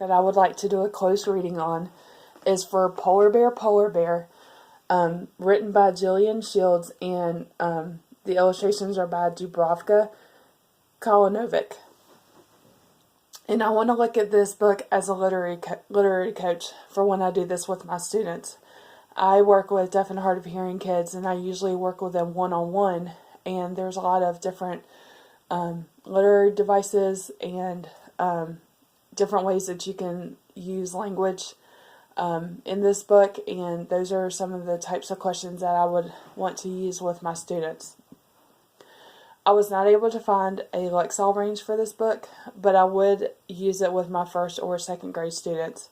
that I would like to do a close reading on is for Polar Bear, Polar Bear, written by Jillian Shields, and the illustrations are by Dubravka Kalinovic. And I want to look at this book as a literary coach for when I do this with my students. I work with deaf and hard of hearing kids, and I usually work with them one-on-one, and there's a lot of different literary devices and different ways that you can use language in this book, and those are some of the types of questions that I would want to use with my students. I was not able to find a Lexile range for this book, but I would use it with my first or second grade students.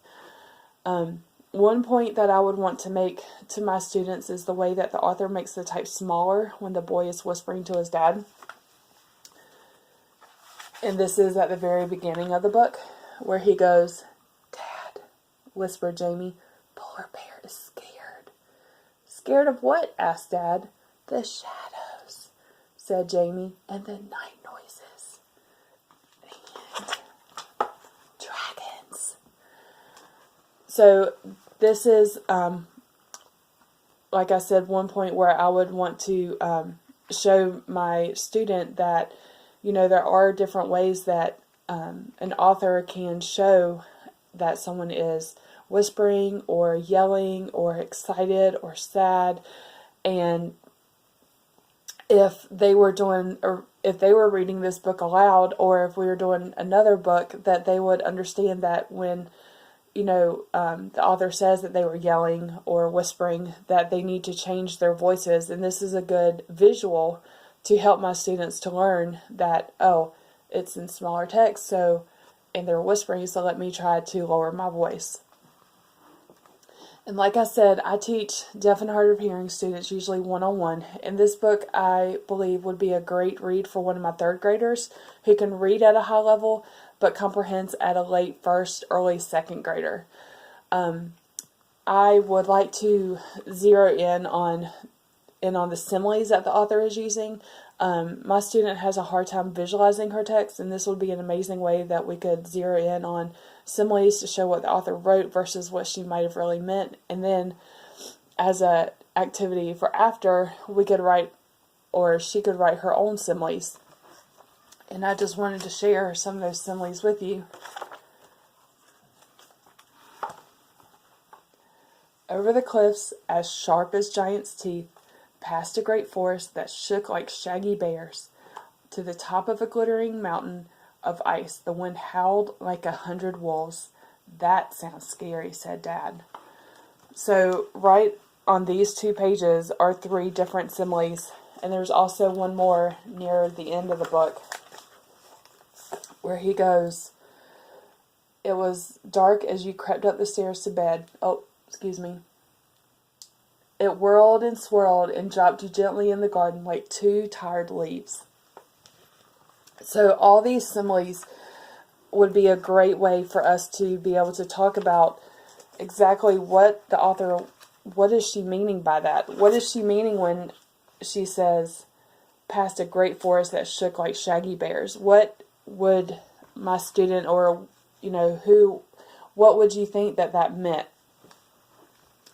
One point that I would want to make to my students is the way that the author makes the type smaller when the boy is whispering to his dad. And this is at the very beginning of the book, where he goes, "Dad," whispered Jamie, "Polar Bear is scared." "Scared of what?" asked Dad. "The shadows," said Jamie, "and the night noises. And dragons." So this is, like I said, one point where I would want to show my student that, there are different ways that an author can show that someone is whispering or yelling or excited or sad. And if they were reading this book aloud, or if we were doing another book, that they would understand that when the author says that they were yelling or whispering, that they need to change their voices. And this is a good visual to help my students to learn that, it's in smaller text, and they're whispering, so let me try to lower my voice. And like I said, I teach deaf and hard of hearing students, usually one-on-one. And this book, I believe, would be a great read for one of my third graders who can read at a high level, but comprehends at a late first, early second grader. I would like to zero in on the similes that the author is using. My student has a hard time visualizing her text, and this would be an amazing way that we could zero in on similes to show what the author wrote versus what she might have really meant. And then as a activity for after, we could write, or she could write her own similes. And I just wanted to share some of those similes with you. Over the cliffs, as sharp as giants' teeth, past a great forest that shook like shaggy bears, to the top of a glittering mountain of ice, the wind howled like 100 wolves. "That sounds scary," said Dad. So right on these 2 pages are 3 different similes, and there's also one more near the end of the book where he goes, "It was dark as you crept up the stairs to bed." "It whirled and swirled and dropped you gently in the garden like 2 tired leaves." So all these similes would be a great way for us to be able to talk about exactly what is she meaning by that? What is she meaning when she says, "past a great forest that shook like shaggy bears"? What would my student, or, what would you think that meant?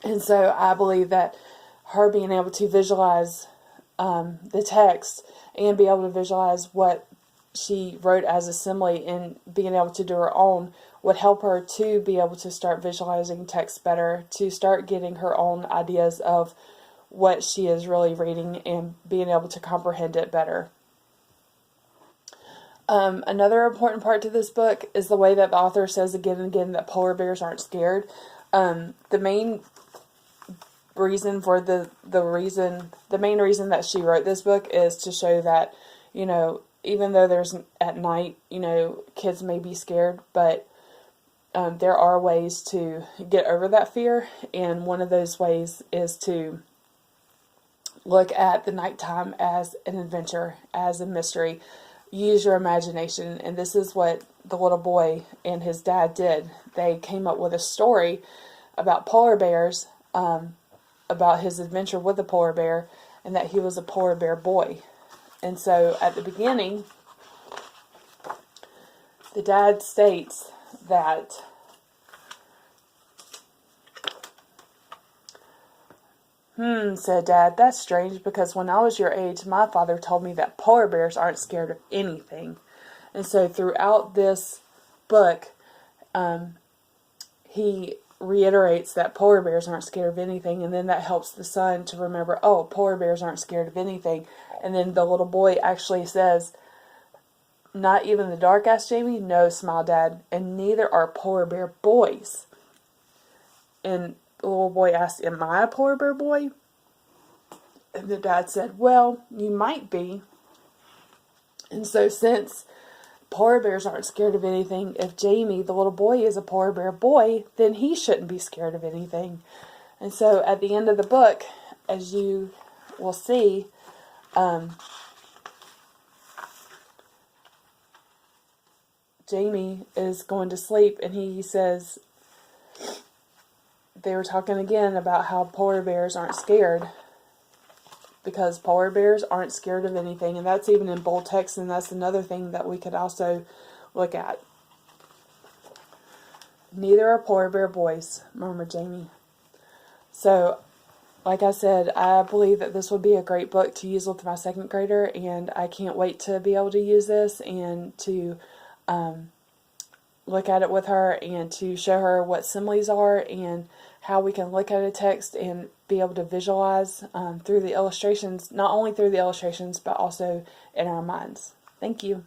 And so I believe that her being able to visualize the text and be able to visualize what she wrote as a simile and being able to do her own would help her to be able to start visualizing text better, to start getting her own ideas of what she is really reading and being able to comprehend it better. Another important part to this book is the way that the author says again and again that polar bears aren't scared. The main reason for the main reason that she wrote this book is to show that, even though there's at night, kids may be scared, but there are ways to get over that fear, and one of those ways is to look at the nighttime as an adventure, as a mystery. Use your imagination, and this is what the little boy and his dad did. They came up with a story about polar bears, about his adventure with the polar bear, and that he was a polar bear boy. And so at the beginning, the dad states that Said Dad, that's strange because when I was your age, my father told me that polar bears aren't scared of anything. And so throughout this book, he reiterates that polar bears aren't scared of anything, and then that helps the son to remember, oh, polar bears aren't scared of anything. And then the little boy actually says, not even the dark, asked Jamie. No, smiled Dad, and neither are polar bear boys. And the little boy asked, am I a polar bear boy? And the dad said, well, you might be. And so since polar bears aren't scared of anything, if Jamie, the little boy, is a polar bear boy, then he shouldn't be scared of anything. And so at the end of the book, as you will see, Jamie is going to sleep, and he says, they were talking again about how polar bears aren't scared, because polar bears aren't scared of anything, and that's even in bold text, and that's another thing that we could also look at. Neither are polar bear boys, murmured Jamie. So, like I said, I believe that this would be a great book to use with my second grader, and I can't wait to be able to use this and to look at it with her and to show her what similes are and how we can look at a text and be able to visualize through the illustrations, not only through the illustrations, but also in our minds. Thank you.